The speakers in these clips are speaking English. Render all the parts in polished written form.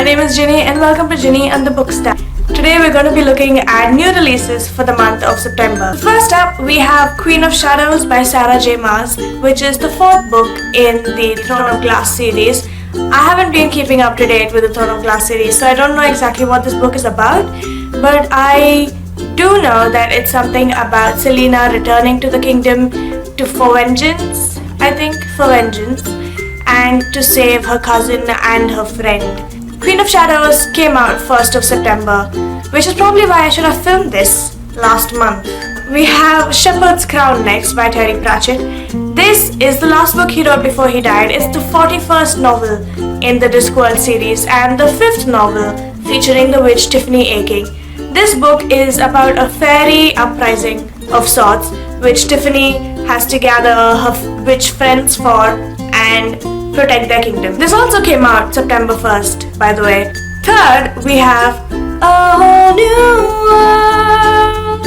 my name is Ginny and welcome to Ginny and the Book Stack. Today we're going to be looking at new releases for the month of September. First up, we have Queen of Shadows by Sarah J. Maas, which is the fourth book in the Throne of Glass series. I haven't been keeping up to date with the Throne of Glass series, so I don't know exactly what this book is about, but I do know that it's something about Selena returning to the kingdom for vengeance, and to save her cousin and her friend. Queen of Shadows came out 1st of September, which is probably why I should have filmed this last month. We have Shepherd's Crown next by Terry Pratchett. This is the last book he wrote before he died. It's the 41st novel in the Discworld series and the 5th novel featuring the witch Tiffany Aching. This book is about a fairy uprising of sorts, which Tiffany has to gather her witch friends for and protect their kingdom. This also came out September 1st, by the way. Third, we have A Whole New World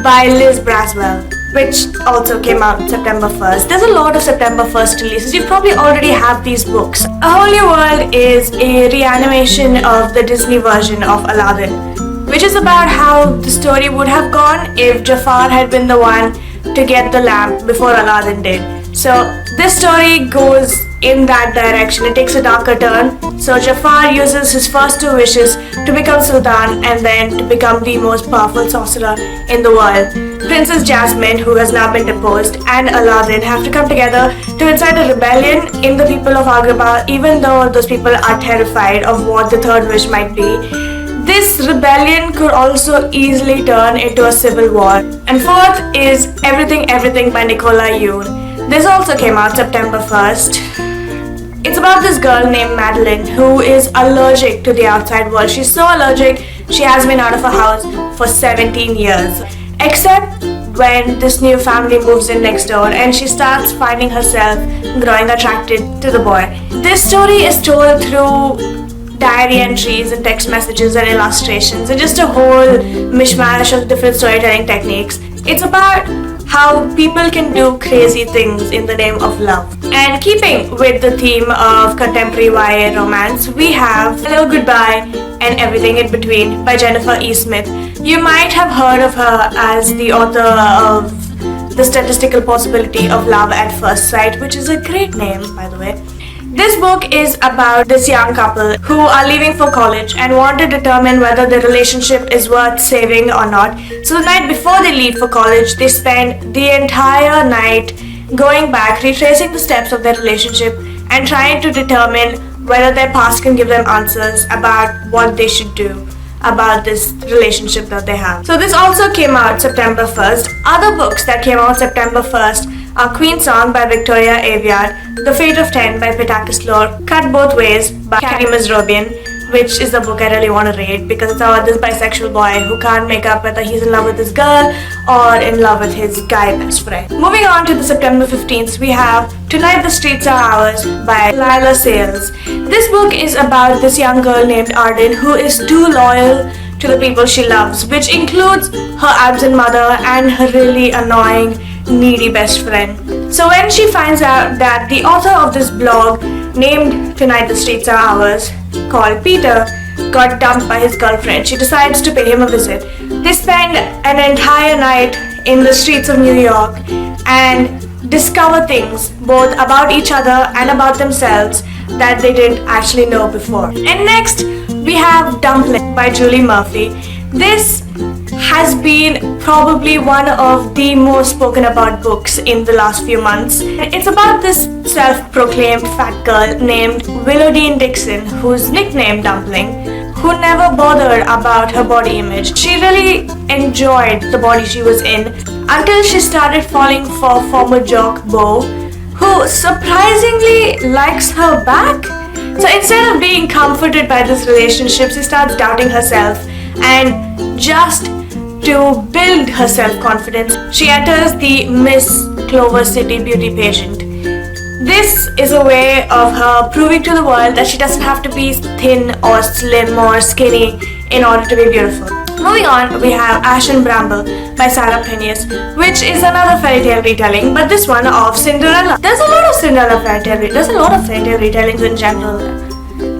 by Liz Braswell, which also came out September 1st. There's a lot of September 1st releases. You probably already have these books. A Whole New World is a reanimation of the Disney version of Aladdin, which is about how the story would have gone if Jafar had been the one to get the lamp before Aladdin did. So this story goes in that direction. It takes a darker turn. So Jafar uses his first two wishes to become Sultan and then to become the most powerful sorcerer in the world. Princess Jasmine, who has now been deposed, and Aladdin have to come together to incite a rebellion in the people of Agrabah, even though those people are terrified of what the third wish might be. This rebellion could also easily turn into a civil war. And fourth is Everything by Nicola Yoon. This also came out September 1st. It's about this girl named Madeline who is allergic to the outside world. She's so allergic, she has been out of her house for 17 years. Except when this new family moves in next door and she starts finding herself growing attracted to the boy. This story is told through diary entries and text messages and illustrations and just a whole mishmash of different storytelling techniques. It's about how people can do crazy things in the name of love. And keeping with the theme of contemporary YA romance, we have Hello, Goodbye and Everything in Between by Jennifer E. Smith. You might have heard of her as the author of The Statistical Possibility of Love at First Sight, which is a great name, by the way. This book is about this young couple who are leaving for college and want to determine whether their relationship is worth saving or not. So the night before they leave for college, they spend the entire night going back, retracing the steps of their relationship and trying to determine whether their past can give them answers about what they should do about this relationship that they have. So this also came out September 1st. Other books that came out September 1st are Queen Song by Victoria Aveyard, The Fate of 10 by Pittacus Lore, Cut Both Ways by Carrie Masrobian, which is the book I really want to read because it's about this bisexual boy who can't make up whether he's in love with this girl or in love with his guy best friend. Moving on to the September 15th, we have Tonight the Streets Are Ours by Lila Sales. This book is about this young girl named Arden who is too loyal to the people she loves, which includes her absent mother and her really annoying, needy best friend. So when she finds out that the author of this blog named Tonight the Streets Are Ours, called Peter, got dumped by his girlfriend, she decides to pay him a visit. They spend an entire night in the streets of New York and discover things both about each other and about themselves that they didn't actually know before. And next we have Dumpling by Julie Murphy. This has been probably one of the most spoken about books in the last few months. It's about this self-proclaimed fat girl named Willowdean Dixon, who's nicknamed Dumpling, who never bothered about her body image. She really enjoyed the body she was in until she started falling for former jock Bo, who surprisingly likes her back. So instead of being comforted by this relationship, she starts doubting herself, and just to build her self-confidence, she enters the Miss Clover City beauty pageant. This is a way of her proving to the world that she doesn't have to be thin or slim or skinny in order to be beautiful. Moving on, we have Ash and Bramble by Sarah Phineas, which is another fairy tale retelling, but this one of Cinderella. There's a lot of fairy tale retellings in general.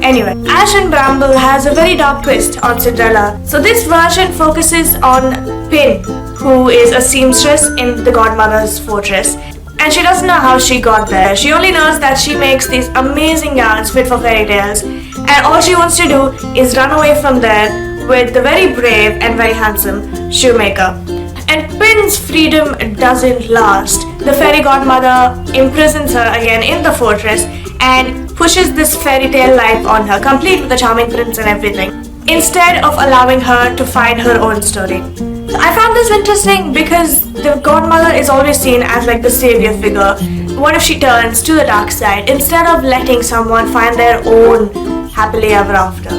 Anyway, Ash and Bramble has a very dark twist on Cinderella. So this version focuses on Pin, who is a seamstress in the godmother's fortress. And she doesn't know how she got there. She only knows that she makes these amazing gowns fit for fairy tales. And all she wants to do is run away from there with the very brave and very handsome shoemaker. And Pin's freedom doesn't last. The fairy godmother imprisons her again in the fortress and pushes this fairy tale life on her, complete with the charming prince and everything, instead of allowing her to find her own story. So I found this interesting because the godmother is always seen as like the savior figure. What if she turns to the dark side instead of letting someone find their own happily ever after?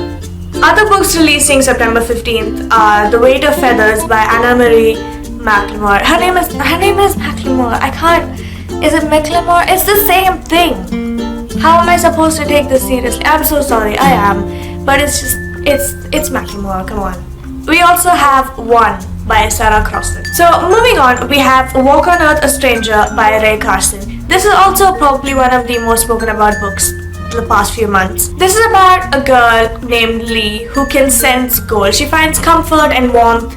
Other books releasing September 15th are The Weight of Feathers by Anna Marie McLemore. Her name is McLemore. I can't. Is it McLemore? It's the same thing. How am I supposed to take this seriously? I'm so sorry. I am, but it's McLemore. Come on. We also have One by Sarah CARSON. So moving on, we have Walk on Earth, a Stranger by Ray CARSON. This is also probably one of the most spoken about books the past few months. This is about a girl named Lee who can sense gold. She finds comfort and warmth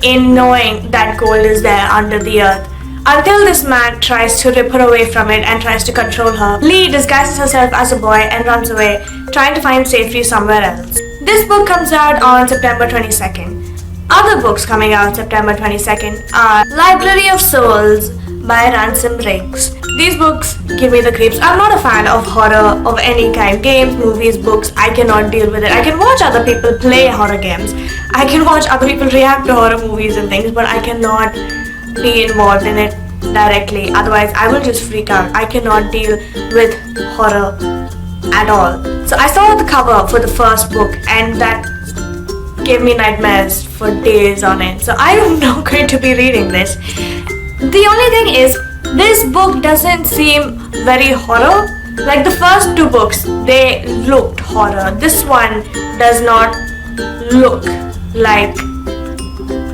in knowing that gold is there under the earth, until this man tries to rip her away from it and tries to control her. Lee disguises herself as a boy and runs away, trying to find safety somewhere else. This book comes out on September 22nd. Other books coming out September 22nd are Library of Souls by Ransom Riggs. These books give me the creeps. I'm not a fan of horror of any kind. Games, movies, books, I cannot deal with it. I can watch other people play horror games. I can watch other people react to horror movies and things, but I cannot be involved in it directly. Otherwise, I will just freak out. I cannot deal with horror at all. So I saw the cover for the first book and that gave me nightmares for days on end. So I am not going to be reading this. The only thing is, this book doesn't seem very horror. Like the first two books, they looked horror. This one does not look like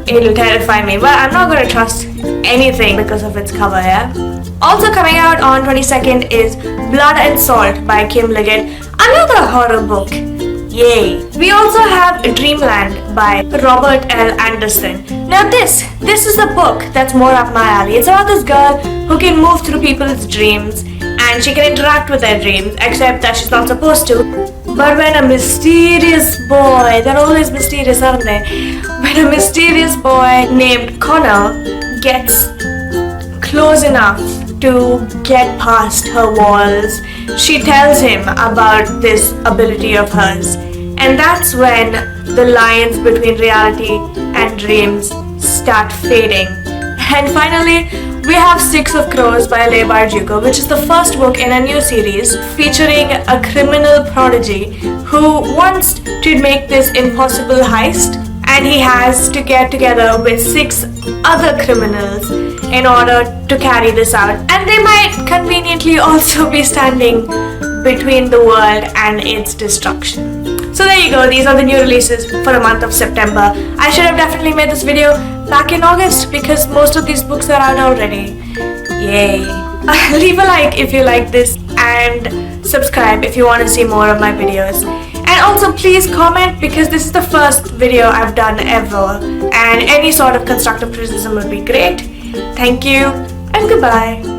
it'll terrify me. But I'm not going to trust anything because of its cover, yeah? Also coming out on 22nd is Blood and Salt by Kim Liggett. Another horror book. Yay! We also have Dreamland by Robert L. Anderson. Now this is a book that's more up my alley. It's about this girl who can move through people's dreams and she can interact with their dreams, except that she's not supposed to. But when a mysterious boy, they're always mysterious, aren't they? When a mysterious boy named Connor gets close enough to get past her walls, she tells him about this ability of hers. And that's when the lines between reality and dreams start fading. And finally, we have Six of Crows by Leigh Bardugo, which is the first book in a new series featuring a criminal prodigy who wants to make this impossible heist, and he has to get together with 6 other criminals in order to carry this out. And they might conveniently also be standing between the world and its destruction. So there you go, these are the new releases for the month of September. I should have definitely made this video back in August because most of these books are out already. Yay. Leave a like if you like this and subscribe if you want to see more of my videos. And also please comment because this is the first video I've done ever and any sort of constructive criticism would be great. Thank you and goodbye.